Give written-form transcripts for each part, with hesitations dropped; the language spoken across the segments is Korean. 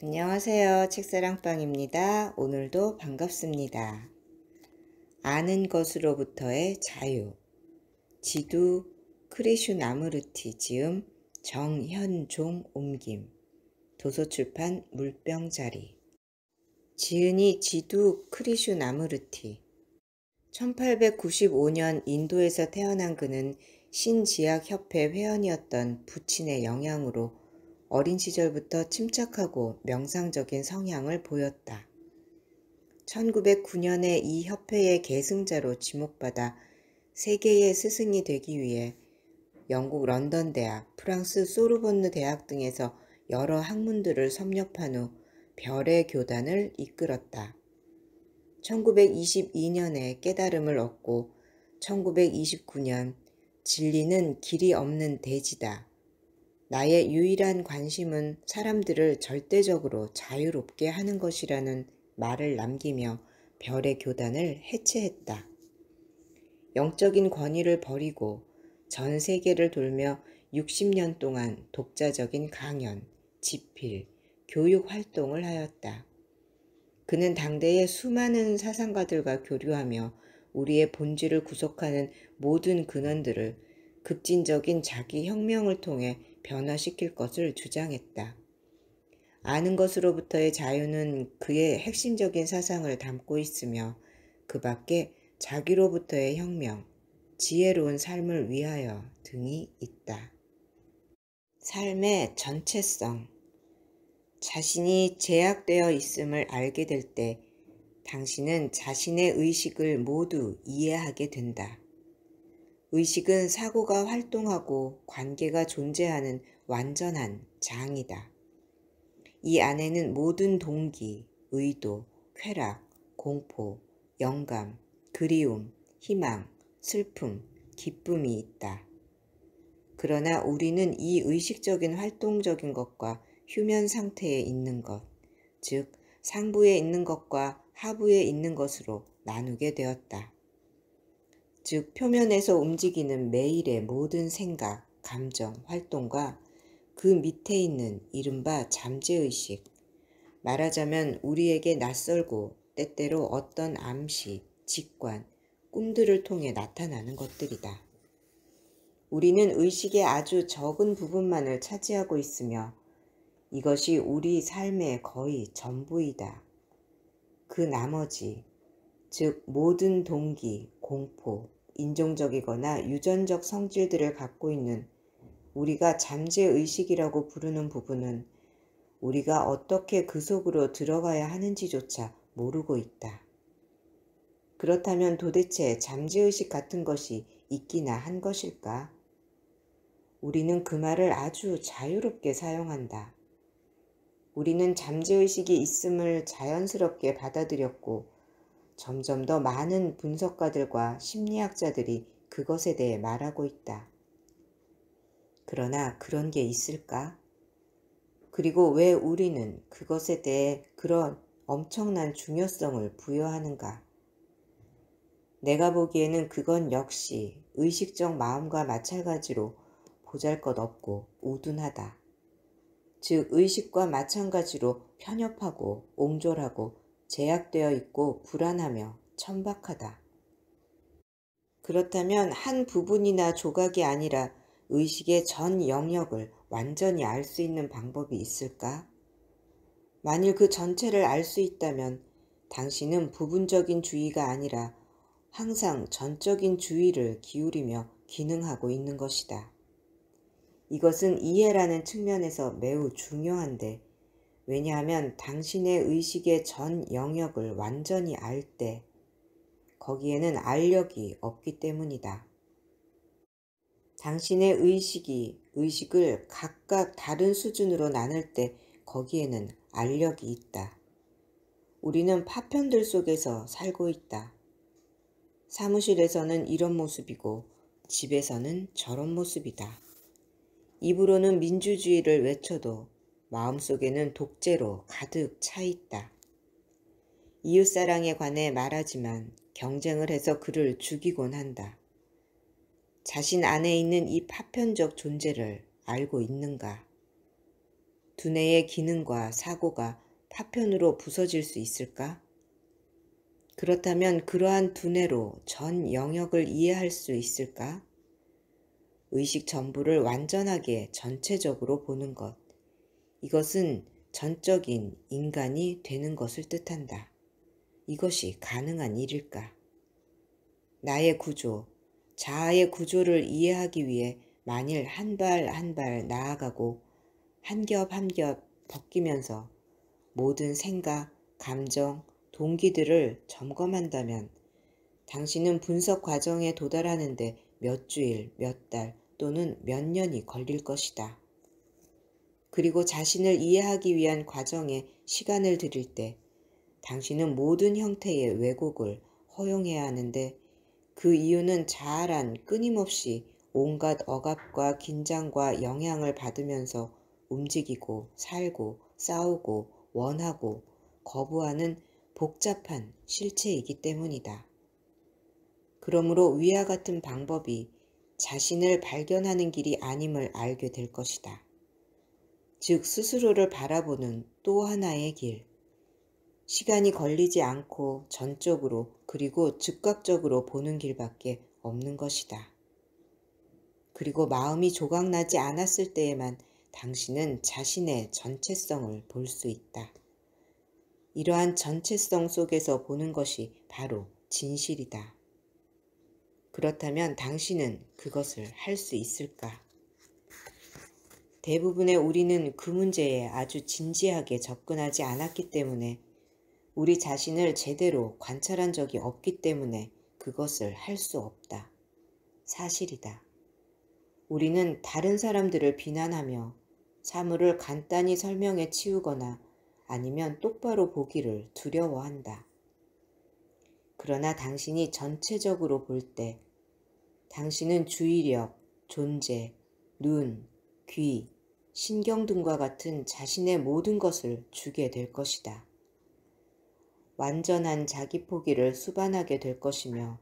안녕하세요. 책사랑방입니다. 오늘도 반갑습니다. 아는 것으로부터의 자유. 지두 크리슈나무르티 지음 정현종 옮김. 도서출판 물병자리. 지은이 지두 크리슈나무르티. 1895년 인도에서 태어난 그는 신지학협회 회원이었던 부친의 영향으로 어린 시절부터 침착하고 명상적인 성향을 보였다. 1909년에 이 협회의 계승자로 지목받아 세계의 스승이 되기 위해 영국 런던 대학, 프랑스 소르본느 대학 등에서 여러 학문들을 섭렵한 후 별의 교단을 이끌었다. 1922년에 깨달음을 얻고 1929년 진리는 길이 없는 대지다. 나의 유일한 관심은 사람들을 절대적으로 자유롭게 하는 것이라는 말을 남기며 별의 교단을 해체했다. 영적인 권위를 버리고 전 세계를 돌며 60년 동안 독자적인 강연, 집필, 교육 활동을 하였다. 그는 당대의 수많은 사상가들과 교류하며 우리의 본질을 구속하는 모든 근원들을 급진적인 자기 혁명을 통해 변화시킬 것을 주장했다. 아는 것으로부터의 자유는 그의 핵심적인 사상을 담고 있으며 그 밖에 자기로부터의 혁명, 지혜로운 삶을 위하여 등이 있다. 삶의 전체성. 자신이 제약되어 있음을 알게 될 때 당신은 자신의 의식을 모두 이해하게 된다. 의식은 사고가 활동하고 관계가 존재하는 완전한 장이다. 이 안에는 모든 동기, 의도, 쾌락, 공포, 영감, 그리움, 희망, 슬픔, 기쁨이 있다. 그러나 우리는 이 의식적인 활동적인 것과 휴면 상태에 있는 것, 즉 상부에 있는 것과 하부에 있는 것으로 나누게 되었다. 즉 표면에서 움직이는 매일의 모든 생각, 감정, 활동과 그 밑에 있는 이른바 잠재의식, 말하자면 우리에게 낯설고 때때로 어떤 암시, 직관, 꿈들을 통해 나타나는 것들이다. 우리는 의식의 아주 적은 부분만을 차지하고 있으며 이것이 우리 삶의 거의 전부이다. 그 나머지, 즉 모든 동기, 공포, 인종적이거나 유전적 성질들을 갖고 있는 우리가 잠재의식이라고 부르는 부분은 우리가 어떻게 그 속으로 들어가야 하는지조차 모르고 있다. 그렇다면 도대체 잠재의식 같은 것이 있기나 한 것일까? 우리는 그 말을 아주 자유롭게 사용한다. 우리는 잠재의식이 있음을 자연스럽게 받아들였고 점점 더 많은 분석가들과 심리학자들이 그것에 대해 말하고 있다. 그러나 그런 게 있을까? 그리고 왜 우리는 그것에 대해 그런 엄청난 중요성을 부여하는가? 내가 보기에는 그건 역시 의식적 마음과 마찬가지로 보잘것없고 우둔하다. 즉 의식과 마찬가지로 편협하고 옹졸하고 제약되어 있고 불안하며 천박하다. 그렇다면 한 부분이나 조각이 아니라 의식의 전 영역을 완전히 알 수 있는 방법이 있을까? 만일 그 전체를 알 수 있다면 당신은 부분적인 주의가 아니라 항상 전적인 주의를 기울이며 기능하고 있는 것이다. 이것은 이해라는 측면에서 매우 중요한데, 왜냐하면 당신의 의식의 전 영역을 완전히 알 때 거기에는 알력이 없기 때문이다. 당신의 의식을 각각 다른 수준으로 나눌 때 거기에는 알력이 있다. 우리는 파편들 속에서 살고 있다. 사무실에서는 이런 모습이고 집에서는 저런 모습이다. 입으로는 민주주의를 외쳐도 마음속에는 독재로 가득 차 있다. 이웃사랑에 관해 말하지만 경쟁을 해서 그를 죽이곤 한다. 자신 안에 있는 이 파편적 존재를 알고 있는가? 두뇌의 기능과 사고가 파편으로 부서질 수 있을까? 그렇다면 그러한 두뇌로 전 영역을 이해할 수 있을까? 의식 전부를 완전하게 전체적으로 보는 것. 이것은 전적인 인간이 되는 것을 뜻한다. 이것이 가능한 일일까? 나의 구조, 자아의 구조를 이해하기 위해 만일 한 발 한 발 나아가고 한 겹 한 겹 벗기면서 모든 생각, 감정, 동기들을 점검한다면 당신은 분석 과정에 도달하는데 몇 주일, 몇 달 또는 몇 년이 걸릴 것이다. 그리고 자신을 이해하기 위한 과정에 시간을 들일 때 당신은 모든 형태의 왜곡을 허용해야 하는데 그 이유는 자아란 끊임없이 온갖 억압과 긴장과 영향을 받으면서 움직이고 살고 싸우고 원하고 거부하는 복잡한 실체이기 때문이다. 그러므로 위와 같은 방법이 자신을 발견하는 길이 아님을 알게 될 것이다. 즉 스스로를 바라보는 또 하나의 길. 시간이 걸리지 않고 전적으로 그리고 즉각적으로 보는 길밖에 없는 것이다. 그리고 마음이 조각나지 않았을 때에만 당신은 자신의 전체성을 볼 수 있다. 이러한 전체성 속에서 보는 것이 바로 진실이다. 그렇다면 당신은 그것을 할 수 있을까? 대부분의 우리는 그 문제에 아주 진지하게 접근하지 않았기 때문에 우리 자신을 제대로 관찰한 적이 없기 때문에 그것을 할 수 없다. 사실이다. 우리는 다른 사람들을 비난하며 사물을 간단히 설명해 치우거나 아니면 똑바로 보기를 두려워한다. 그러나 당신이 전체적으로 볼 때 당신은 주의력, 존재, 눈, 귀, 신경 등과 같은 자신의 모든 것을 주게 될 것이다. 완전한 자기 포기를 수반하게 될 것이며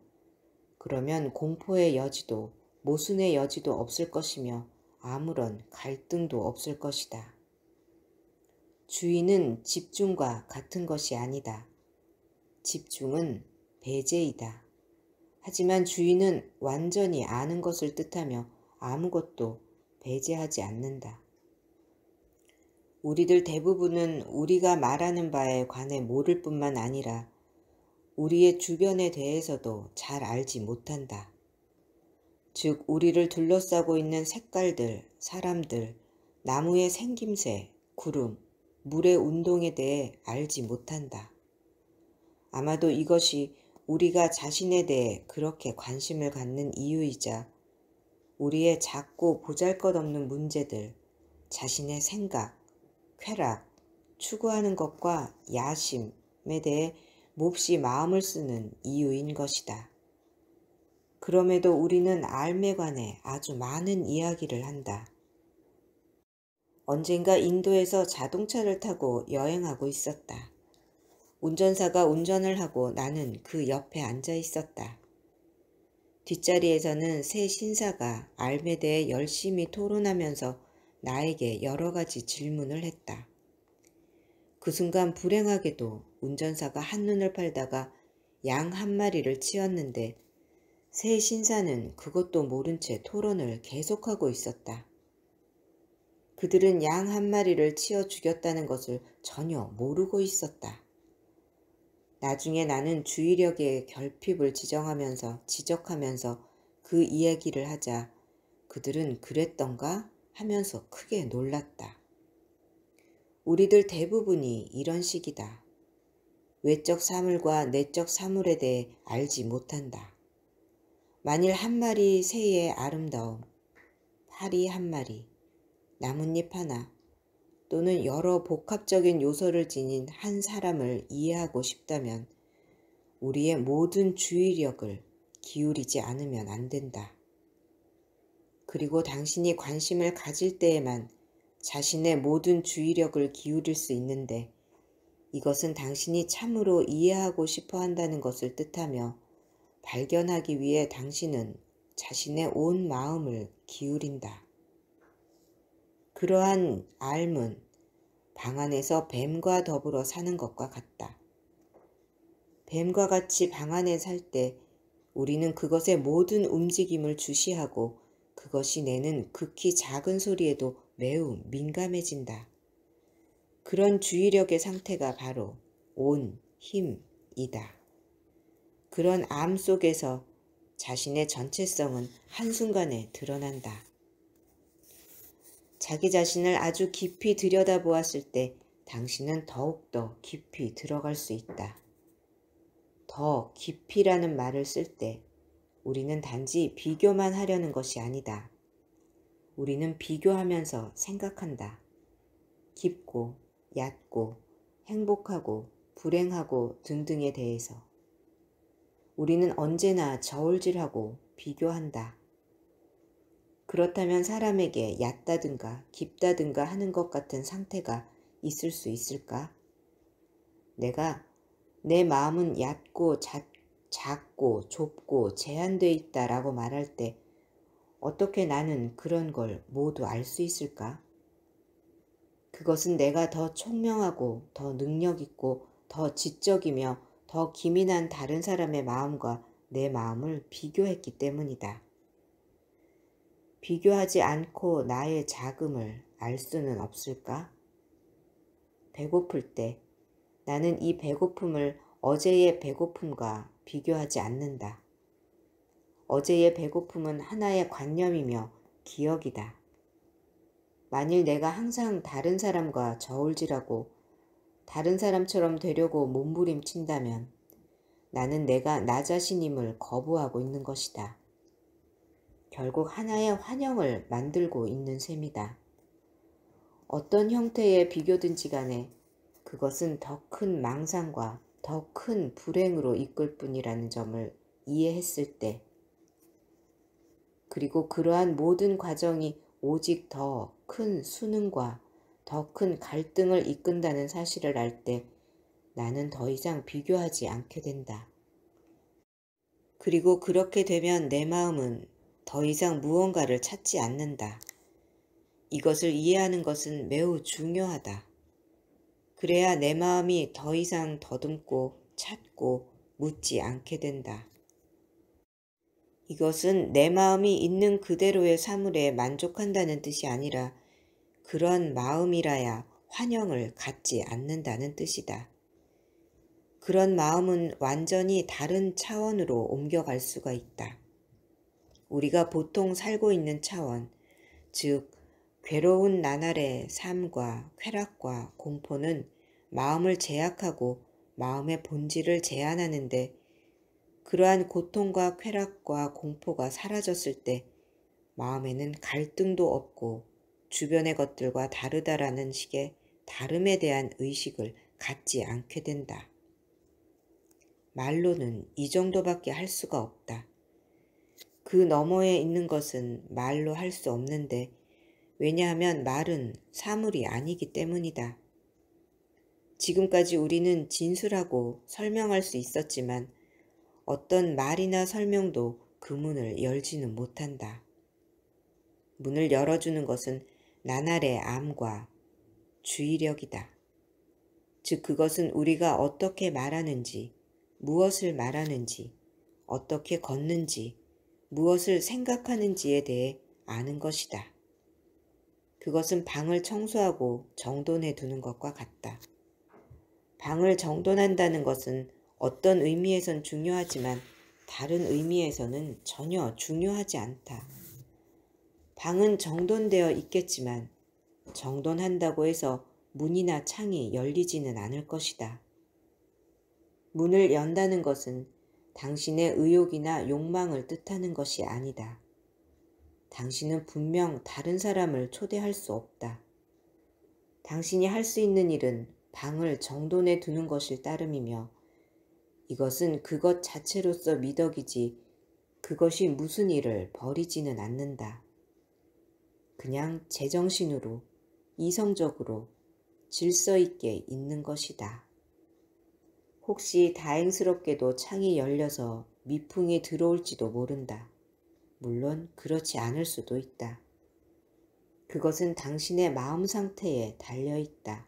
그러면 공포의 여지도 모순의 여지도 없을 것이며 아무런 갈등도 없을 것이다. 주의는 집중과 같은 것이 아니다. 집중은 배제이다. 하지만 주의는 완전히 아는 것을 뜻하며 아무것도 배제하지 않는다. 우리들 대부분은 우리가 말하는 바에 관해 모를 뿐만 아니라 우리의 주변에 대해서도 잘 알지 못한다. 즉 우리를 둘러싸고 있는 색깔들, 사람들, 나무의 생김새, 구름, 물의 운동에 대해 알지 못한다. 아마도 이것이 우리가 자신에 대해 그렇게 관심을 갖는 이유이자 우리의 작고 보잘것없는 문제들, 자신의 생각, 쾌락, 추구하는 것과 야심에 대해 몹시 마음을 쓰는 이유인 것이다. 그럼에도 우리는 삶에 관해 아주 많은 이야기를 한다. 언젠가 인도에서 자동차를 타고 여행하고 있었다. 운전사가 운전을 하고 나는 그 옆에 앉아 있었다. 뒷자리에서는 새 신사가 삶에 대해 열심히 토론하면서 나에게 여러 가지 질문을 했다. 그 순간 불행하게도 운전사가 한눈을 팔다가 양 한 마리를 치었는데 새 신사는 그것도 모른 채 토론을 계속하고 있었다. 그들은 양 한 마리를 치어 죽였다는 것을 전혀 모르고 있었다. 나중에 나는 주의력의 결핍을 지적하면서 그 이야기를 하자 그들은 그랬던가 하면서 크게 놀랐다. 우리들 대부분이 이런 식이다. 외적 사물과 내적 사물에 대해 알지 못한다. 만일 한 마리 새의 아름다움, 파리 한 마리, 나뭇잎 하나, 또는 여러 복합적인 요소를 지닌 한 사람을 이해하고 싶다면 우리의 모든 주의력을 기울이지 않으면 안 된다. 그리고 당신이 관심을 가질 때에만 자신의 모든 주의력을 기울일 수 있는데 이것은 당신이 참으로 이해하고 싶어 한다는 것을 뜻하며 발견하기 위해 당신은 자신의 온 마음을 기울인다. 그러한 알문, 방 안에서 뱀과 더불어 사는 것과 같다. 뱀과 같이 방 안에 살 때 우리는 그것의 모든 움직임을 주시하고 그것이 내는 극히 작은 소리에도 매우 민감해진다. 그런 주의력의 상태가 바로 온 힘이다. 그런 암 속에서 자신의 전체성은 한순간에 드러난다. 자기 자신을 아주 깊이 들여다보았을 때 당신은 더욱더 깊이 들어갈 수 있다. 더 깊이라는 말을 쓸 때 우리는 단지 비교만 하려는 것이 아니다. 우리는 비교하면서 생각한다. 깊고 얕고 행복하고 불행하고 등등에 대해서. 우리는 언제나 저울질하고 비교한다. 그렇다면 사람에게 얕다든가 깊다든가 하는 것 같은 상태가 있을 수 있을까? 내 마음은 얕고 작고 좁고 제한되어 있다라고 말할 때 어떻게 나는 그런 걸 모두 알 수 있을까? 그것은 내가 더 총명하고 더 능력있고 더 지적이며 더 기민한 다른 사람의 마음과 내 마음을 비교했기 때문이다. 비교하지 않고 나의 작음을 알 수는 없을까? 배고플 때 나는 이 배고픔을 어제의 배고픔과 비교하지 않는다. 어제의 배고픔은 하나의 관념이며 기억이다. 만일 내가 항상 다른 사람과 저울질하고 다른 사람처럼 되려고 몸부림친다면 나는 내가 나 자신임을 거부하고 있는 것이다. 결국 하나의 환영을 만들고 있는 셈이다. 어떤 형태의 비교든지 간에 그것은 더 큰 망상과 더 큰 불행으로 이끌 뿐이라는 점을 이해했을 때, 그리고 그러한 모든 과정이 오직 더 큰 수능과 더 큰 갈등을 이끈다는 사실을 알 때 나는 더 이상 비교하지 않게 된다. 그리고 그렇게 되면 내 마음은 더 이상 무언가를 찾지 않는다. 이것을 이해하는 것은 매우 중요하다. 그래야 내 마음이 더 이상 더듬고 찾고 묻지 않게 된다. 이것은 내 마음이 있는 그대로의 사물에 만족한다는 뜻이 아니라 그런 마음이라야 환영을 갖지 않는다는 뜻이다. 그런 마음은 완전히 다른 차원으로 옮겨갈 수가 있다. 우리가 보통 살고 있는 차원, 즉 괴로운 나날의 삶과 쾌락과 공포는 마음을 제약하고 마음의 본질을 제한하는데, 그러한 고통과 쾌락과 공포가 사라졌을 때 마음에는 갈등도 없고 주변의 것들과 다르다라는 식의 다름에 대한 의식을 갖지 않게 된다. 말로는 이 정도밖에 할 수가 없다. 그 너머에 있는 것은 말로 할 수 없는데, 왜냐하면 말은 사물이 아니기 때문이다. 지금까지 우리는 진술하고 설명할 수 있었지만 어떤 말이나 설명도 그 문을 열지는 못한다. 문을 열어주는 것은 나날의 암과 주의력이다. 즉 그것은 우리가 어떻게 말하는지, 무엇을 말하는지, 어떻게 걷는지, 무엇을 생각하는지에 대해 아는 것이다. 그것은 방을 청소하고 정돈해 두는 것과 같다. 방을 정돈한다는 것은 어떤 의미에선 중요하지만 다른 의미에서는 전혀 중요하지 않다. 방은 정돈되어 있겠지만 정돈한다고 해서 문이나 창이 열리지는 않을 것이다. 문을 연다는 것은 당신의 의욕이나 욕망을 뜻하는 것이 아니다. 당신은 분명 다른 사람을 초대할 수 없다. 당신이 할 수 있는 일은 방을 정돈해 두는 것일 따름이며, 이것은 그것 자체로서 미덕이지 그것이 무슨 일을 벌이지는 않는다. 그냥 제정신으로 이성적으로 질서 있게 있는 것이다. 혹시 다행스럽게도 창이 열려서 미풍이 들어올지도 모른다. 물론 그렇지 않을 수도 있다. 그것은 당신의 마음 상태에 달려 있다.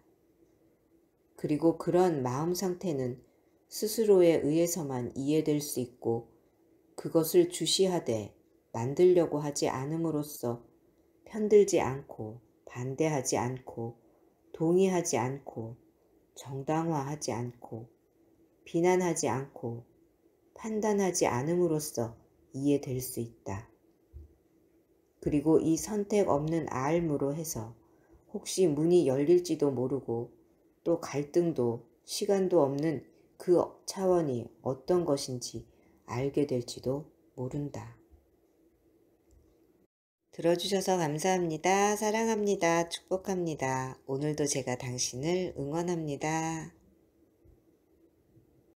그리고 그런 마음 상태는 스스로에 의해서만 이해될 수 있고 그것을 주시하되 만들려고 하지 않음으로써 편들지 않고 반대하지 않고 동의하지 않고 정당화하지 않고 비난하지 않고 판단하지 않음으로써 이해될 수 있다. 그리고 이 선택 없는 알무로 해서 혹시 문이 열릴지도 모르고 또 갈등도 시간도 없는 그 차원이 어떤 것인지 알게 될지도 모른다. 들어주셔서 감사합니다. 사랑합니다. 축복합니다. 오늘도 제가 당신을 응원합니다.